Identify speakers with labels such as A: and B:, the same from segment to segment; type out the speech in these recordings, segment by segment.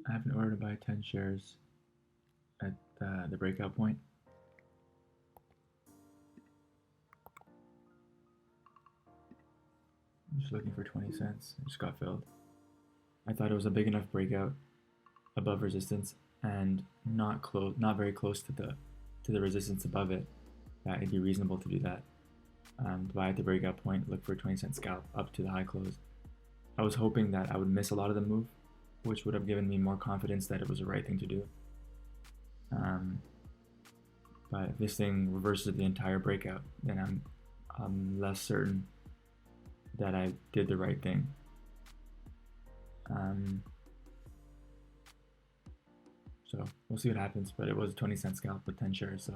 A: I have an order to buy 10 shares at the breakout point. I'm just looking for 20 cents. It just got filled. I thought it was a big enough breakout above resistance and not very close to the resistance above it, that it'd be reasonable to do that. Buy at the breakout point, look for a 20-cent scalp up to the high close. I was hoping that I would miss a lot of the move, which would have given me more confidence that it was the right thing to do. But if this thing reverses the entire breakout, then I'm less certain that I did the right thing. So we'll see what happens, but it was a 20-cent scalp with 10 shares, so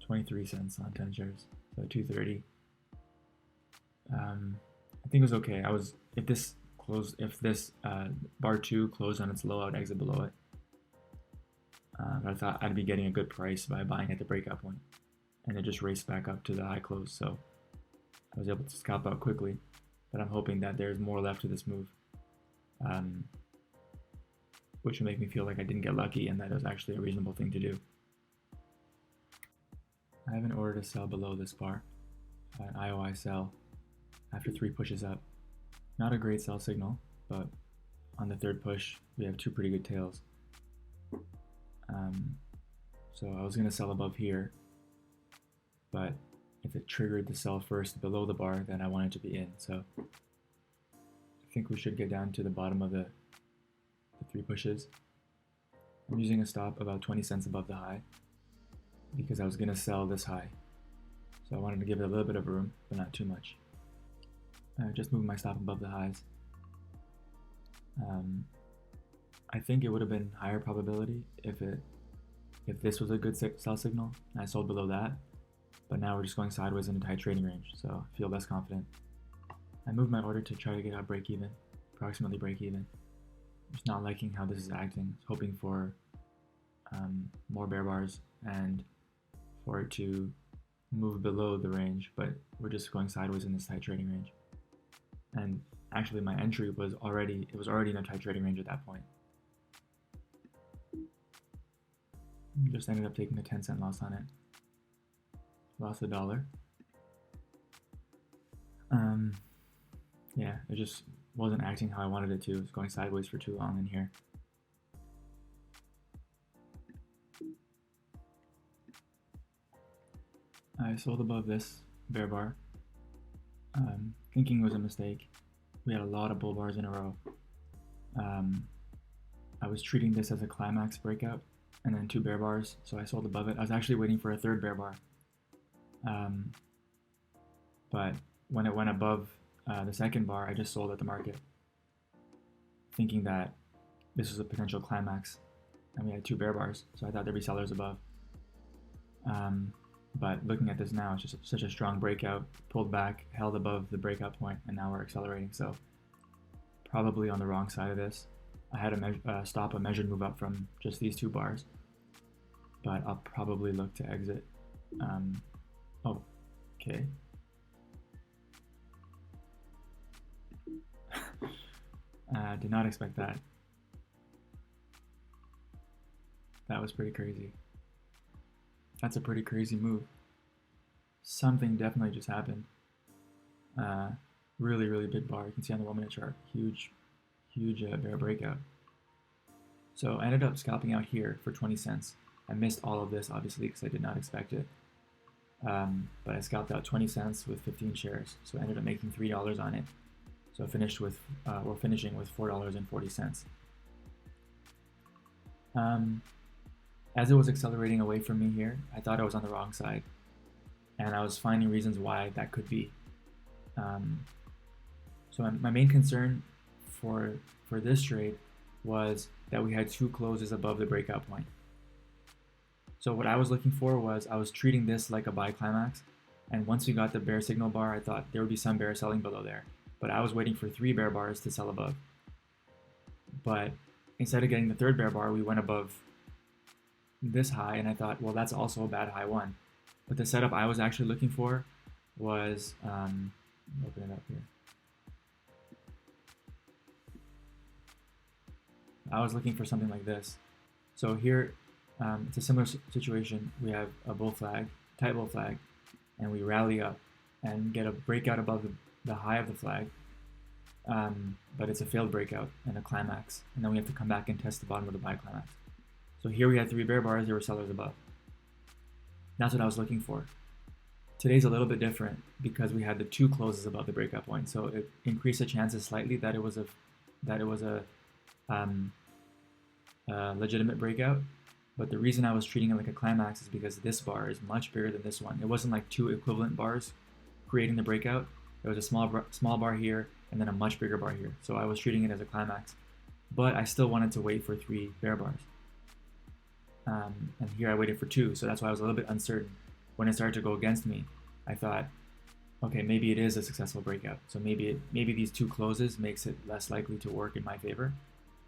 A: 23 cents on 10 shares, so 230. I think it was okay. If this bar 2 closed on its low, I would exit below it. But I thought I'd be getting a good price by buying at the breakout point, and it just raced back up to the high close, so I was able to scalp out quickly. But I'm hoping that there's more left to this move, which will make me feel like I didn't get lucky and that it was actually a reasonable thing to do. I have an order to sell below this bar, an IOI sell, after 3 pushes up. Not a great sell signal, but on the third push, we have 2 pretty good tails. So I was going to sell above here, but if it triggered the sell first below the bar, then I wanted to be in. So I think we should get down to the bottom of the 3 pushes. I'm using a stop about 20 cents above the high because I was going to sell this high. So I wanted to give it a little bit of room, but not too much. Just moving my stop above the highs. I think it would have been higher probability if this was a good sell signal and I sold below that, but now we're just going sideways in a tight trading range, so I feel less confident. I moved my order to try to get out break even, approximately break even. I'm just not liking how this is acting. Hoping for more bear bars and for it to move below the range, but we're just going sideways in this tight trading range. And actually my entry was already in a tight trading range at that point. Just ended up taking a 10-cent loss on it. Lost $1. Yeah, it just wasn't acting how I wanted it to. It was going sideways for too long in here. I sold above this bear bar, thinking it was a mistake. We had a lot of bull bars in a row. I was treating this as a climax breakout and then 2 bear bars, so I sold above it. I was actually waiting for a 3rd bear bar. But when it went above the 2nd bar, I just sold at the market, thinking that this was a potential climax. And we had 2 bear bars, so I thought there'd be sellers above. But looking at this now, it's just such a strong breakout, pulled back, held above the breakout point, and now we're accelerating. So probably on the wrong side of this. I had a stop a measured move up from just these 2 bars, but I'll probably look to exit. Okay. Did not expect that. That was pretty crazy. That's a pretty crazy move. Something definitely just happened. Really, really big bar. You can see on the 1-minute chart. Huge bear breakout. So I ended up scalping out here for 20 cents. I missed all of this, obviously, because I did not expect it. But I scalped out 20 cents with 15 shares. So I ended up making $3 on it. So we're finishing with $4.40. As it was accelerating away from me here, I thought I was on the wrong side, and I was finding reasons why that could be. So my main concern for this trade was that we had 2 closes above the breakout point. So what I was looking for was, I was treating this like a buy climax, and once we got the bear signal bar, I thought there would be some bear selling below there, but I was waiting for 3 bear bars to sell above. But instead of getting the 3rd bear bar, we went above this high, and I thought, well, that's also a bad high one. But the setup I was actually looking for was, open it up here. I was looking for something like this. So here, it's a similar situation. We have a bull flag, tight bull flag, and we rally up and get a breakout above the high of the flag, but it's a failed breakout and a climax, and then we have to come back and test the bottom of the buy climax. So here we had 3 bear bars, there were sellers above. That's what I was looking for. Today's a little bit different because we had the 2 closes above the breakout point, so it increased the chances slightly that it was a legitimate breakout. But the reason I was treating it like a climax is because this bar is much bigger than this one. It wasn't like 2 equivalent bars creating the breakout. There was a small bar here and then a much bigger bar here. So I was treating it as a climax, but I still wanted to wait for 3 bear bars. And here I waited for 2, so that's why I was a little bit uncertain. When it started to go against me, I thought, okay, maybe it is a successful breakout. So maybe these 2 closes makes it less likely to work in my favor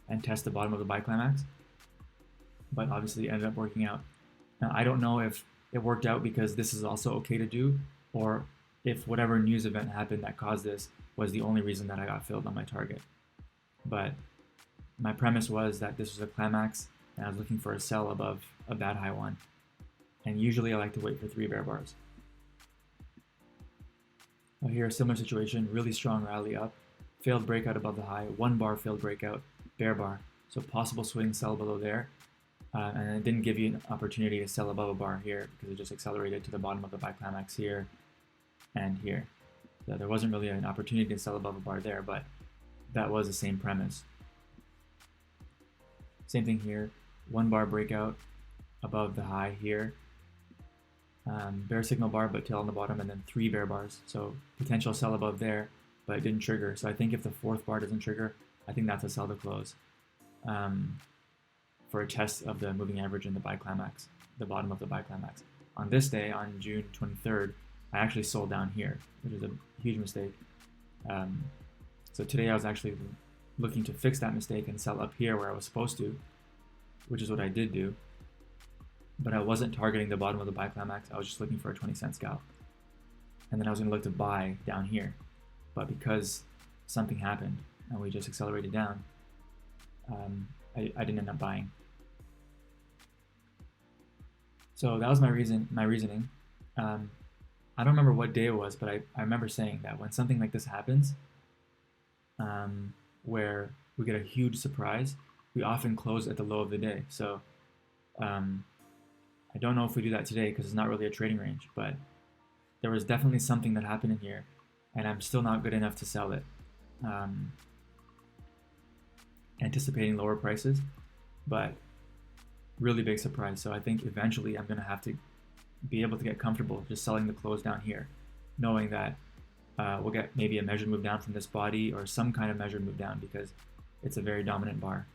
A: and test the bottom of the buy climax. But obviously it ended up working out. Now I don't know if it worked out because this is also okay to do, or if whatever news event happened that caused this was the only reason that I got filled on my target. But my premise was that this was a climax and I was looking for a sell above a bad high one. And usually I like to wait for 3 bear bars. Well, here a similar situation, really strong rally up, failed breakout above the high, 1 bar failed breakout, bear bar. So possible swing sell below there. And it didn't give you an opportunity to sell above a bar here because it just accelerated to the bottom of the buy climax here and here. So there wasn't really an opportunity to sell above a bar there, but that was the same premise. Same thing here, 1 bar breakout above the high here. Bear signal bar but tail on the bottom, and then 3 bear bars. So potential sell above there, but it didn't trigger. So I think if the 4th bar doesn't trigger, I think that's a sell to close. For a test of the moving average in the buy climax, the bottom of the buy climax. On this day, on June 23rd, I actually sold down here, which is a huge mistake. So today I was actually looking to fix that mistake and sell up here where I was supposed to, which is what I did do. But I wasn't targeting the bottom of the buy climax, I was just looking for a 20-cent scalp. And then I was going to look to buy down here. But because something happened and we just accelerated down, I didn't end up buying. So that was my reasoning. I don't remember what day it was, but I remember saying that when something like this happens, where we get a huge surprise, we often close at the low of the day. So I don't know if we do that today because it's not really a trading range, but there was definitely something that happened in here, and I'm still not good enough to sell it. Anticipating lower prices, but really big surprise. So I think eventually I'm going to have to be able to get comfortable just selling the close down here, knowing that we'll get maybe a measured move down from this body or some kind of measured move down because it's a very dominant bar.